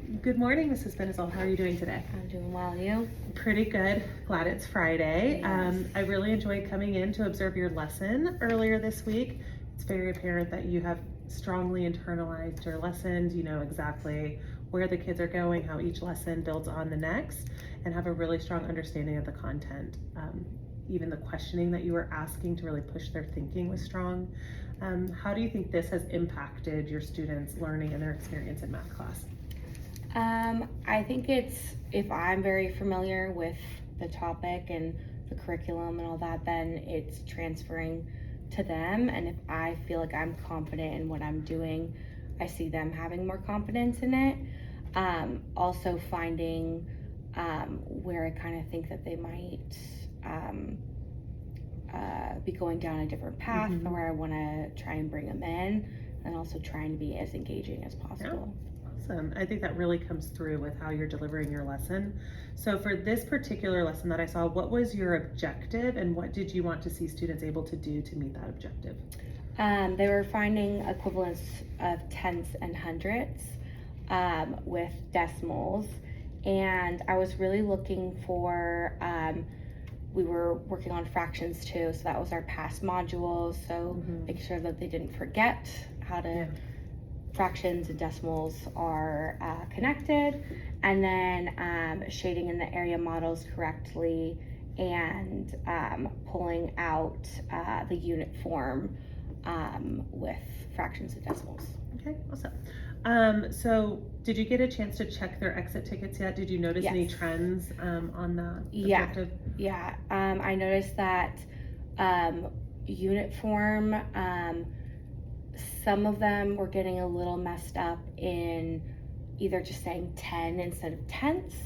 Good morning, Mrs. Benizal. How are you doing today? I'm doing well, you? Pretty good. Glad it's Friday. Yes. I really enjoyed coming in to observe your lesson earlier this week. It's very apparent that you have strongly internalized your lessons. You know exactly where the kids are going, how each lesson builds on the next, and have a really strong understanding of the content. Even the questioning that you were asking to really push their thinking was strong. How do you think this has impacted your students' learning and their experience in math class? I think if I'm very familiar with the topic and the curriculum and all that, then it's transferring to them. And if I feel like I'm confident in what I'm doing, I see them having more confidence in it. Also finding where I kind of think that they might be going down a different path, Mhm. or where I want to try and bring them in, and also trying to be as engaging as possible. Yeah. Awesome. I think that really comes through with how you're delivering your lesson. So for this particular lesson that I saw, what was your objective and what did you want to see students able to do to meet that objective? They were finding equivalents of tenths and hundredths with decimals, and I was really looking for, we were working on fractions too, so that was our past module, so make sure that they didn't forget how to fractions and decimals are connected, and then shading in the area models correctly, and pulling out the unit form with fractions and decimals. Okay, awesome. So did you get a chance to check their exit tickets yet? Did you notice Yes. any trends on that Yeah. objective? Yeah, I noticed that unit form, some of them were getting a little messed up in either just saying 10 instead of tenths.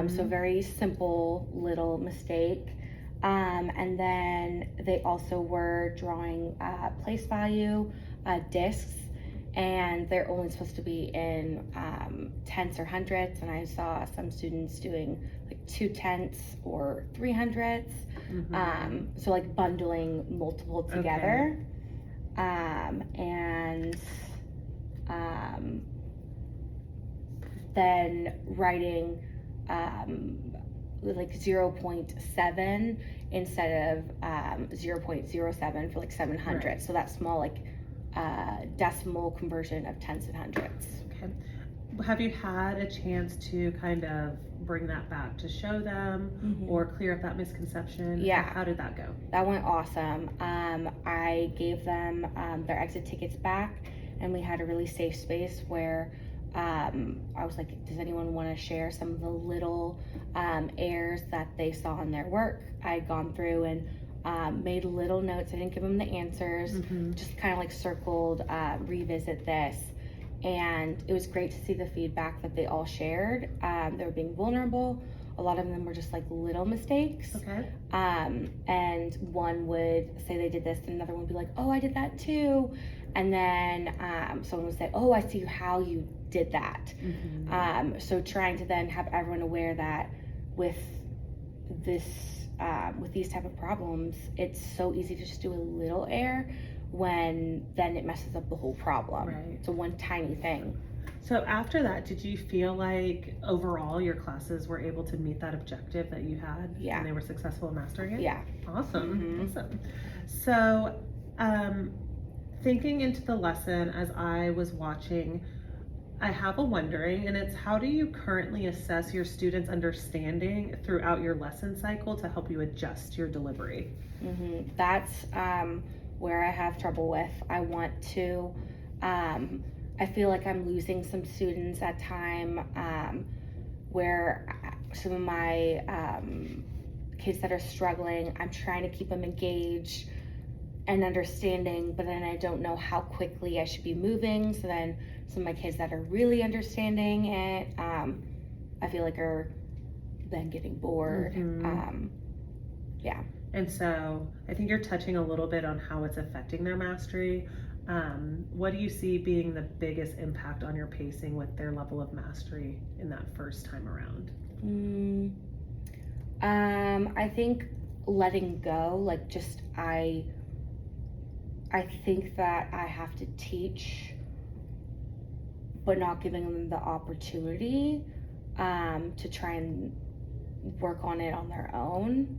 So very simple little mistake. And then they also were drawing place value discs, and they're only supposed to be in tenths or hundredths. And I saw some students doing like 2/10 or 300ths. So like bundling multiple together. And then writing like 0.7 instead of 0.07 for like 700. Right. So that small like decimal conversion of tenths and hundredths. Okay. Have you had a chance to kind of bring that back to show them or clear up that misconception? Yeah. How did that go? That went awesome. I gave them their exit tickets back, and we had a really safe space where I was like, does anyone want to share some of the little errors that they saw in their work? I'd gone through and made little notes. I didn't give them the answers, just kind of like circled, revisit this. And it was great to see the feedback that they all shared. They were being vulnerable. A lot of them were just like little mistakes. Okay. And one would say they did this, and another one would be like, oh, I did that too. And then someone would say, oh, I see how you did that. So trying to then have everyone aware that with this, with these type of problems, it's so easy to just do a little error when then it messes up the whole problem. Right. It's a one tiny thing. So after that, did you feel like overall your classes were able to meet that objective that you had? Yeah. And they were successful in mastering it? Yeah. Awesome. Awesome. So thinking into the lesson as I was watching, I have a wondering, and it's how do you currently assess your students' understanding throughout your lesson cycle to help you adjust your delivery? That's where I have trouble with. I want to, I feel like I'm losing some students at time where some of my kids that are struggling, I'm trying to keep them engaged and understanding, but then I don't know how quickly I should be moving. So then some of my kids that are really understanding it, I feel like are then getting bored. Yeah. And so I think you're touching a little bit on how it's affecting their mastery. What do you see being the biggest impact on your pacing with their level of mastery in that first time around? I think letting go, like just I think that I have to teach but not giving them the opportunity to try and work on it on their own.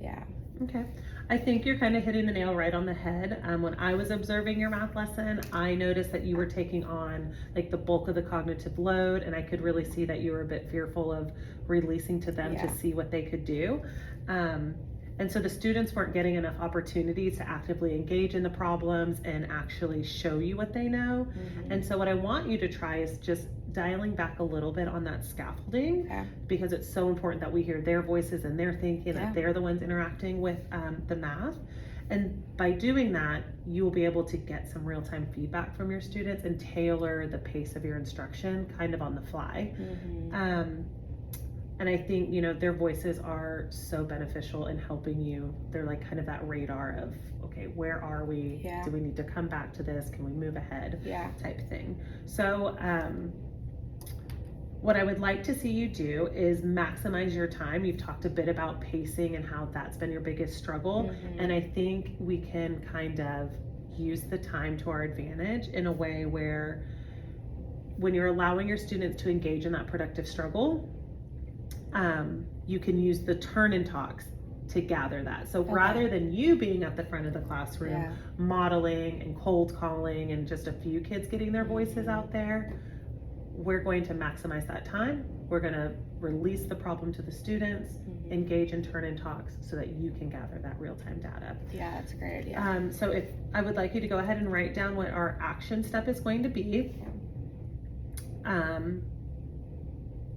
Yeah. Okay. I think you're kind of hitting the nail right on the head. When I was observing your math lesson, I noticed that you were taking on like the bulk of the cognitive load, and I could really see that you were a bit fearful of releasing to them to see what they could do. And so the students weren't getting enough opportunities to actively engage in the problems and actually show you what they know. And so what I want you to try is just dialing back a little bit on that scaffolding, because it's so important that we hear their voices and their thinking, that they're the ones interacting with the math. And by doing that, you will be able to get some real-time feedback from your students and tailor the pace of your instruction kind of on the fly. And I think, you know, their voices are so beneficial in helping you. They're like kind of that radar of, okay, where are we? Do we need to come back to this? Can we move ahead? Type thing. So what I would like to see you do is maximize your time. You've talked a bit about pacing and how that's been your biggest struggle. And I think we can kind of use the time to our advantage in a way where when you're allowing your students to engage in that productive struggle, you can use the turn and talks to gather that. So rather than you being at the front of the classroom modeling and cold calling and just a few kids getting their voices out there, we're going to maximize that time. We're going to release the problem to the students, engage in turn and talks so that you can gather that real-time data. Yeah, that's a great idea. So if I would like you to go ahead and write down what our action step is going to be,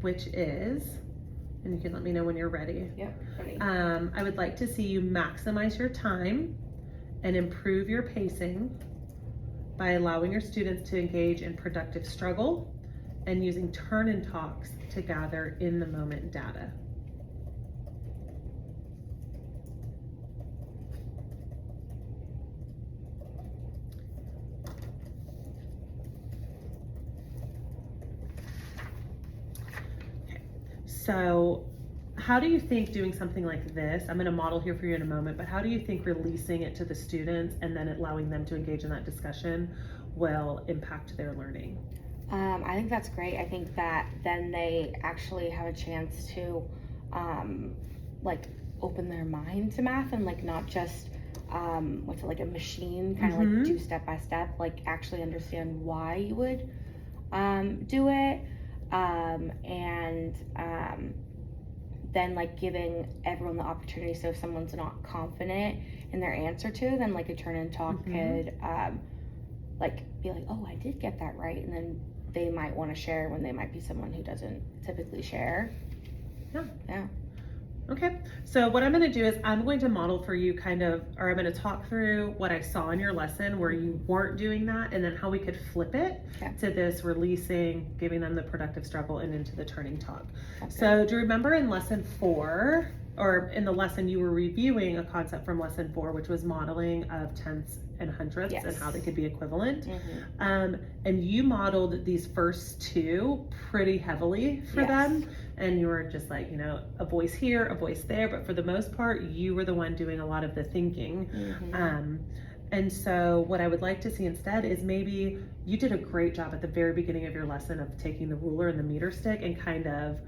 which is, and you can let me know when you're ready. Ready. I would like to see you maximize your time and improve your pacing by allowing your students to engage in productive struggle and using turn and talks to gather in the moment data. So how do you think doing something like this, I'm going to model here for you in a moment, but how do you think releasing it to the students and then allowing them to engage in that discussion will impact their learning? I think that's great. I think that then they actually have a chance to like open their mind to math and like not just what's it, like a machine kind of like do step by step, like actually understand why you would do it. And then like giving everyone the opportunity. So if someone's not confident in their answer to, then like a turn and talk could like be like, oh, I did get that right. And then they might want to share when they might be someone who doesn't typically share. Yeah. Okay, so what I'm going to do is I'm going to model for you kind of, or I'm going to talk through what I saw in your lesson where you weren't doing that, and then how we could flip it to this releasing, giving them the productive struggle, and into the turning talk. So do you remember in lesson 4, or in the lesson you were reviewing a concept from lesson 4, which was modeling of tenths and hundredths and how they could be equivalent? And you modeled these first two pretty heavily for them. And you were just like, you know, a voice here, a voice there, but for the most part, you were the one doing a lot of the thinking. And so what I would like to see instead is maybe you did a great job at the very beginning of your lesson of taking the ruler and the meter stick and kind of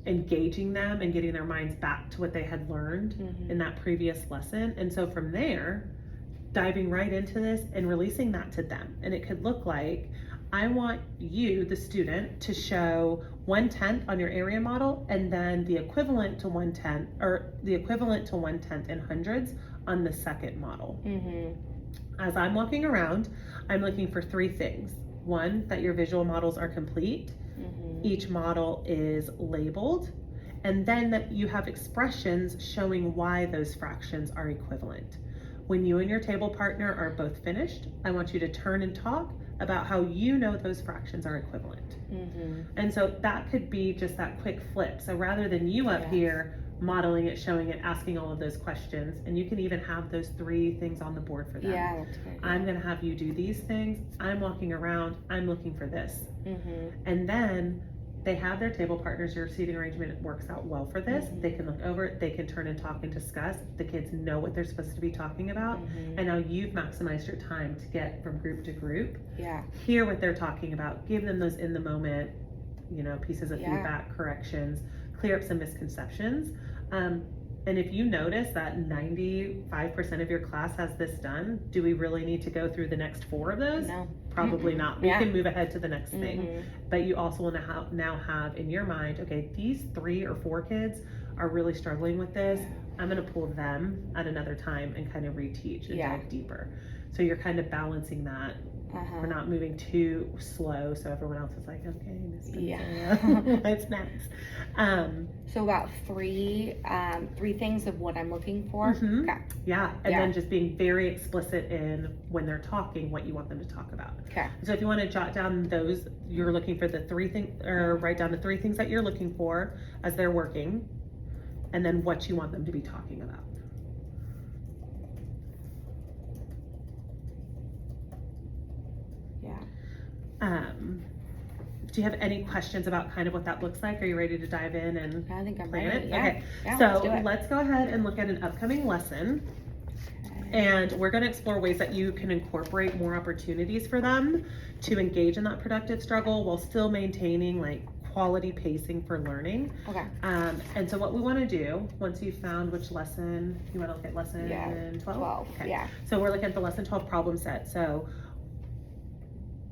engaging them and getting their minds back to what they had learned in that previous lesson. And so from there, diving right into this and releasing that to them. And it could look like, I want you, the student, to show 1/10 on your area model and then the equivalent to 1/10, or the equivalent to 1/10 in hundreds on the second model. As I'm walking around, I'm looking for 3 things. 1, that your visual models are complete. Each model is labeled, and then that you have expressions showing why those fractions are equivalent. When you and your table partner are both finished, I want you to turn and talk about how you know those fractions are equivalent. And so that could be just that quick flip. So rather than you up here modeling it, showing it, asking all of those questions, and you can even have those 3 things on the board for them. That's good. I'm gonna have you do these things. I'm walking around, I'm looking for this. And then they have their table partners, your seating arrangement works out well for this. Mhm. They can look over it, they can turn and talk and discuss. The kids know what they're supposed to be talking about. Mhm. And now you've maximized your time to get from group to group. Yeah. Hear what they're talking about, give them those in the moment, pieces of Yeah. feedback, corrections, clear up some misconceptions. And if you notice that 95% of your class has this done, do we really need to go through the next 4 of those? No. Probably not. We Yeah. can move ahead to the next thing. Mhm. But you also want to now have in your mind, okay, these 3 or 4 kids are really struggling with this. I'm going to pull them at another time and kind of reteach and Yeah. dive deeper. So you're kind of balancing that. We're not moving too slow, so everyone else is like, okay, Miss Yeah. what's next? So about three things of what I'm looking for. Mhm. Okay. Yeah, and Yeah. then just being very explicit in when they're talking, what you want them to talk about. Okay. So if you want to jot down those, you're looking for the 3 things, or write down the 3 things that you're looking for as they're working, and then what you want them to be talking about. Yeah. Do you have any questions about kind of what that looks like? Are you ready to dive in and I think I'm plan ready. it? Yeah. Okay. Yeah, So let's do it. go ahead and look at an upcoming lesson. And we're going to explore ways that you can incorporate more opportunities for them to engage in that productive struggle while still maintaining like quality pacing for learning. Okay. And so what we want to do, once you've found which lesson, you want to look at lesson 12? 12. Okay. Yeah. So we're looking at the lesson 12 problem set. So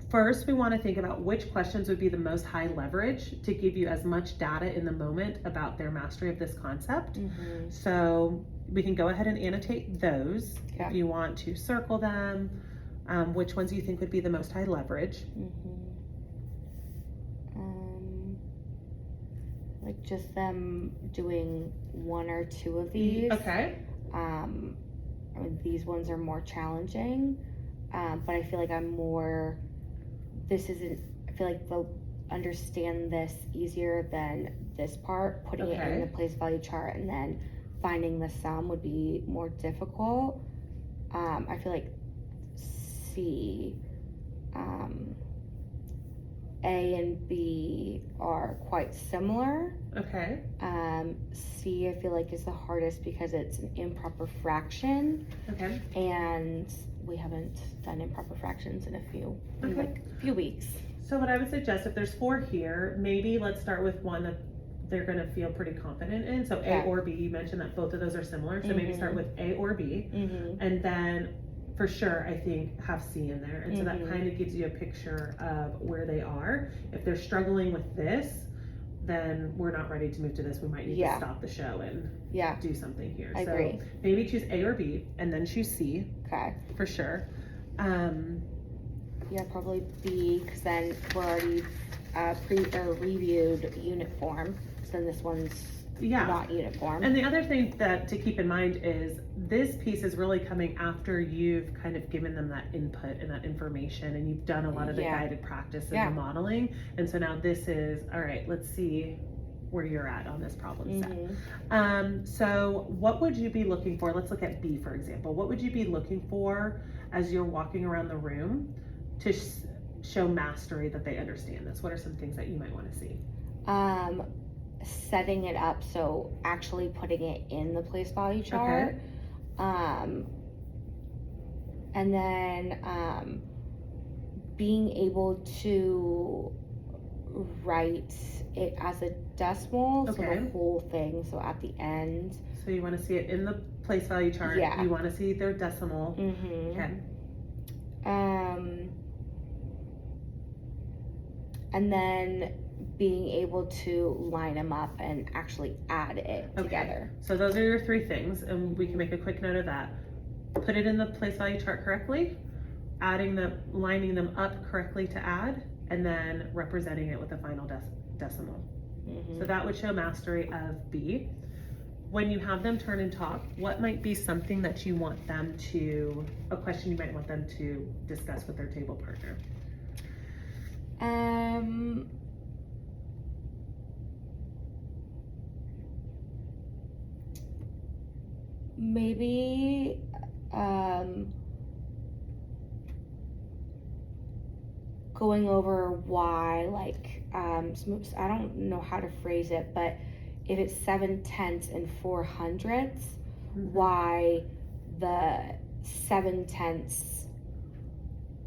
first, we want to think about which questions would be the most high leverage to give you as much data in the moment about their mastery of this concept. Mhm. So we can go ahead and annotate those. Yeah. If you want to circle them, which ones you think would be the most high leverage. Like just them doing 1 or 2 of these. Okay. I mean, these ones are more challenging, but I feel like I feel like they'll understand this easier than this part. Putting it in the place value chart and then finding the sum would be more difficult. I feel like C, A and B are quite similar. Okay. C I feel like is the hardest because it's an improper fraction. Okay. And we haven't done improper fractions in a few weeks. So what I would suggest, if there's 4 here, maybe let's start with one that they're going to feel pretty confident in. So A or B, you mentioned that both of those are similar. So maybe start with A or B. And then for sure, I think have C in there. And so that kind of gives you a picture of where they are. If they're struggling with this, then we're not ready to move to this. We might need to stop the show and do something here. I so agree. Maybe choose A or B and then choose C. Okay. For sure. Yeah, probably B, because then we're already reviewed unit form. So then this one's not unit form. And the other thing to keep in mind is this piece is really coming after you've kind of given them that input and that information, and you've done a lot of the guided practice and the modeling. And so now this is, all right, let's see where you're at on this problem set. So what would you be looking for? Let's look at B, for example. What would you be looking for as you're walking around the room to show mastery that they understand this? What are some things that you might want to see? Setting it up, so actually putting it in the place value chart. And then being able to write it as a decimal, so the whole thing, so at the end. So you want to see it in the place value chart. You want to see their decimal. Okay. And then being able to line them up and actually add it together. So those are your 3 things, and we can make a quick note of that. Put it in the place value chart correctly, lining them up correctly to add, and then representing it with a final decimal. So that would show mastery of B. When you have them turn and talk, what might be something that you want them to, a question you might want them to discuss with their table partner? Maybe going over why, like, I don't know how to phrase it, but if it's 7/10 and 4/100, why the 7/10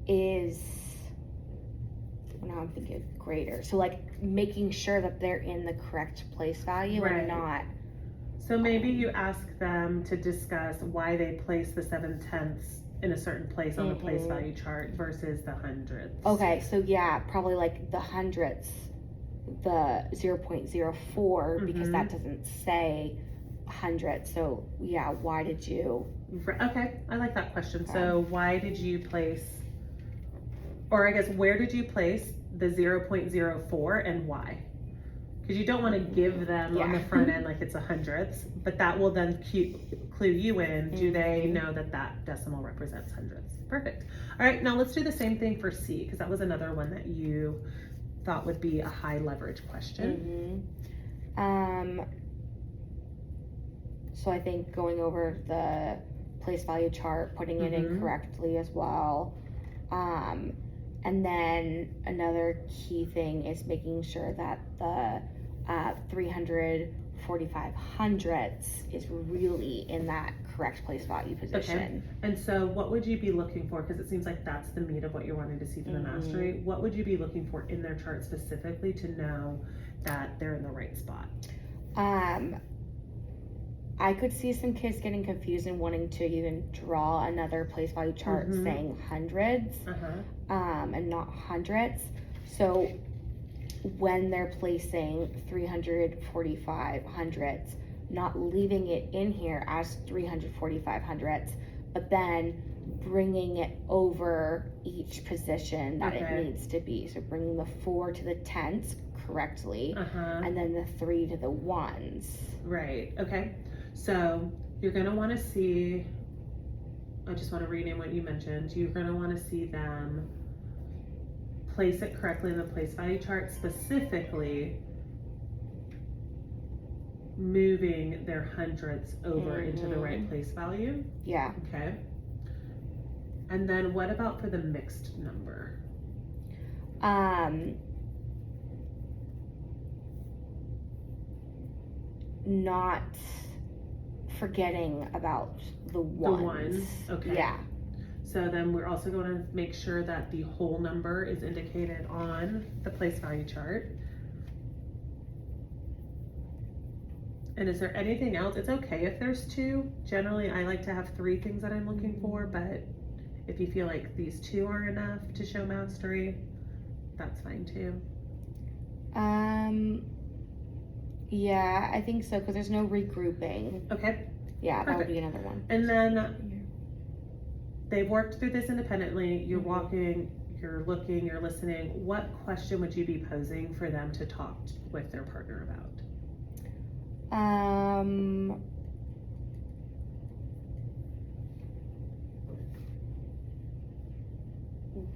is, now I'm thinking greater. So like making sure that they're in the correct place value Right. and not. So maybe you ask them to discuss why they place the 7/10 in a certain place on the place value chart versus the hundredths. Okay, so yeah, probably like the hundredths, the 0.04, because that doesn't say hundred. So yeah, why did you? Okay, I like that question. So why did you place, or I guess where did you place the 0.04 and why? Because you don't want to give them on the front end like it's a hundredths, but that will then clue you in. Do they know that that decimal represents hundredths? Perfect. All right, now let's do the same thing for C, because that was another one that you thought would be a high leverage question. So I think going over the place value chart, putting it in correctly as well. And then another key thing is making sure that the 345 hundredths is really in that correct place value position. Okay. And so what would you be looking for? Because it seems like that's the meat of what you're wanting to see for the mastery. What would you be looking for in their chart specifically to know that they're in the right spot? I could see some kids getting confused and wanting to even draw another place value chart saying hundreds and not hundredths. So when they're placing 345 hundredths, not leaving it in here as 345 hundredths, but then bringing it over each position that it needs to be. So bringing the 4 to the 10ths correctly, and then the 3 to the 1s. Right, okay. So you're gonna wanna see, I just wanna rename what you mentioned. You're gonna wanna see them place it correctly in the place value chart, specifically moving their hundredths over into the right place value. Yeah. Okay. And then what about for the mixed number? Not forgetting about the ones. The ones, okay. Yeah. So then we're also going to make sure that the whole number is indicated on the place value chart. And is there anything else? It's okay if there's 2. Generally, I like to have 3 things that I'm looking for, but if you feel like these 2 are enough to show mastery, that's fine too. Yeah, I think so, because there's no regrouping. Okay. Yeah, that would be another one. And then they've worked through this independently. You're walking, you're looking, you're listening. What question would you be posing for them to talk with their partner about?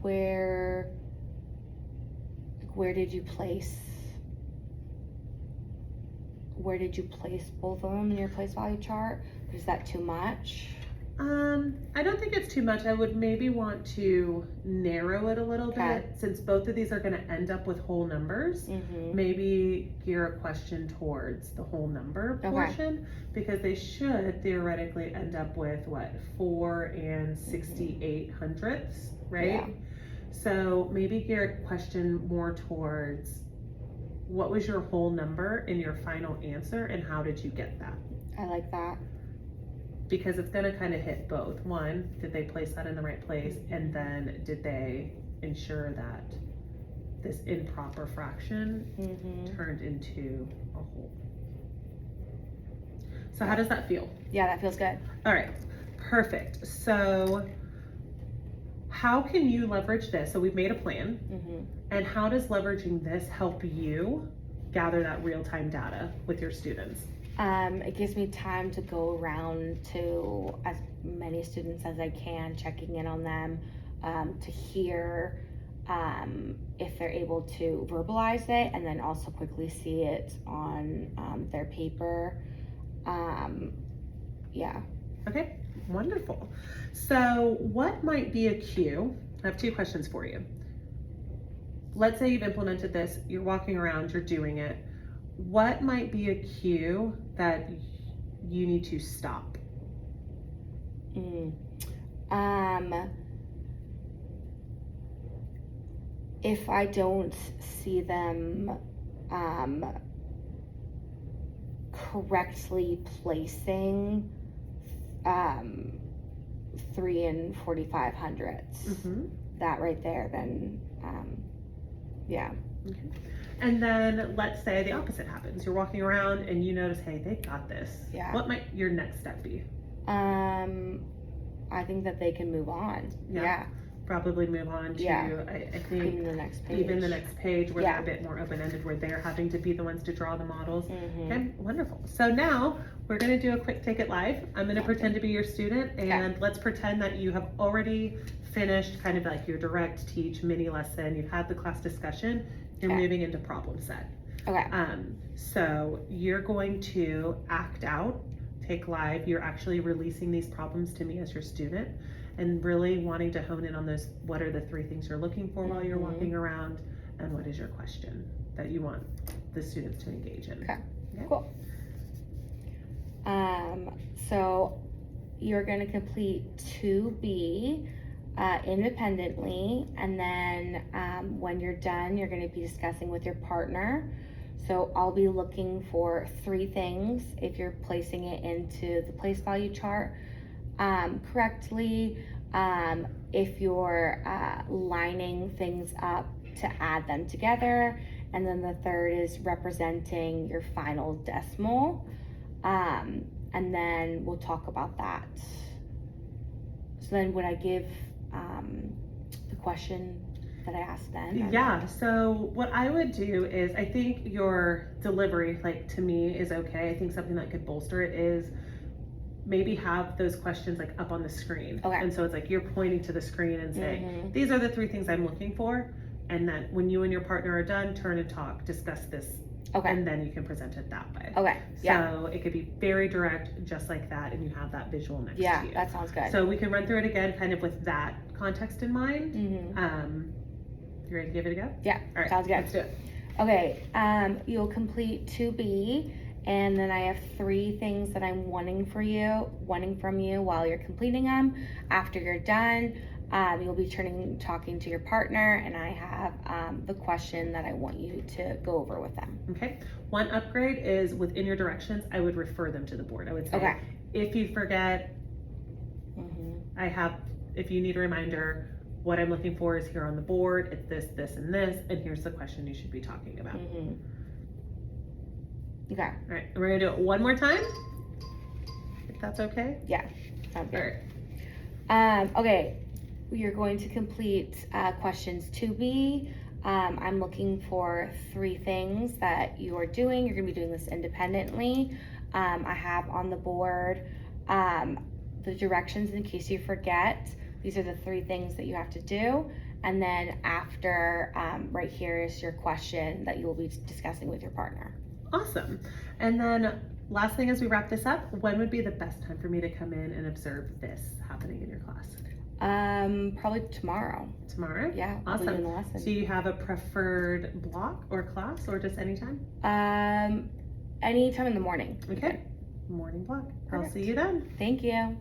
Where did you place both of them in your place value chart? Is that too much? I don't think it's too much. I would maybe want to narrow it a little bit, since both of these are going to end up with whole numbers. Maybe gear a question towards the whole number portion, because they should theoretically end up with what, 4 and 68 hundredths, right? Yeah. So maybe gear a question more towards what was your whole number in your final answer and how did you get that? I like that. Because it's gonna kind of hit both. One, did they place that in the right place? And then did they ensure that this improper fraction turned into a whole? So how does that feel? Yeah, that feels good. All right, perfect. So how can you leverage this? So we've made a plan. And how does leveraging this help you gather that real-time data with your students? It gives me time to go around to as many students as I can, checking in on them, to hear if they're able to verbalize it, and then also quickly see it on their paper. Yeah. Okay, wonderful. So what might be a cue? I have 2 questions for you. let's say you've implemented this, you're walking around, you're doing it. What might be a cue that you need to stop? If I don't see them correctly placing 3 and 4500s, that right there, then yeah. Okay. And then let's say the opposite happens. You're walking around and you notice, hey, they got this. Yeah. What might your next step be? I think that they can move on. Yeah. Probably move on to, I think, even the next page. Even the next page where they're a bit more open-ended, where they're having to be the ones to draw the models. Okay, wonderful. So now we're going to do a quick Take It Live. I'm going to pretend to be your student, and let's pretend that you have already finished kind of like your direct teach mini lesson. You've had the class discussion. You're moving into problem set. Okay. So you're going to act out, take live. You're actually releasing these problems to me as your student, and really wanting to hone in on those. What are the 3 things you're looking for while you're walking around, and what is your question that you want the students to engage in? Okay. Cool. So you're going to complete 2B independently, and then when you're done, you're going to be discussing with your partner. So I'll be looking for 3 things if you're placing it into the place value chart correctly, if you're lining things up to add them together, and then the 3rd is representing your final decimal, and then we'll talk about that. So then would I give the question that I asked then? Yeah, so what I would do is, I think your delivery, like, to me, is okay. I think something that could bolster it is maybe have those questions like up on the screen. Okay. And so it's like you're pointing to the screen and saying, these are the 3 things I'm looking for. And then when you and your partner are done, turn and talk, discuss this. Okay. And then you can present it that way. Okay. Yeah. So it could be very direct, just like that, and you have that visual next to you. Yeah, that sounds good. So we can run through it again, kind of with that context in mind. You ready to give it a go? Yeah. All right. Sounds good. Let's do it. Okay. You'll complete 2B, and then I have 3 things that I'm wanting from you while you're completing them. After you're done, you'll be talking to your partner, and I have the question that I want you to go over with them. Okay. One upgrade is within your directions, I would refer them to the board. I would say, if you forget, if you need a reminder, what I'm looking for is here on the board. It's this, this, and this, and here's the question you should be talking about. Okay. All right. We're gonna do it one more time, if that's okay. Yeah. Sounds good. All right. Okay. You're going to complete questions 2B. I'm looking for 3 things that you are doing. You're going to be doing this independently. I have on the board the directions in case you forget. These are the 3 things that you have to do. And then after, right here is your question that you will be discussing with your partner. Awesome. And then last thing as we wrap this up, when would be the best time for me to come in and observe this happening in your class? Probably tomorrow. Tomorrow? Yeah. Awesome. I'll be doing the lesson. Do you have a preferred block or class, or just anytime? Anytime in the morning. Okay. Morning block. Perfect. I'll see you then. Thank you.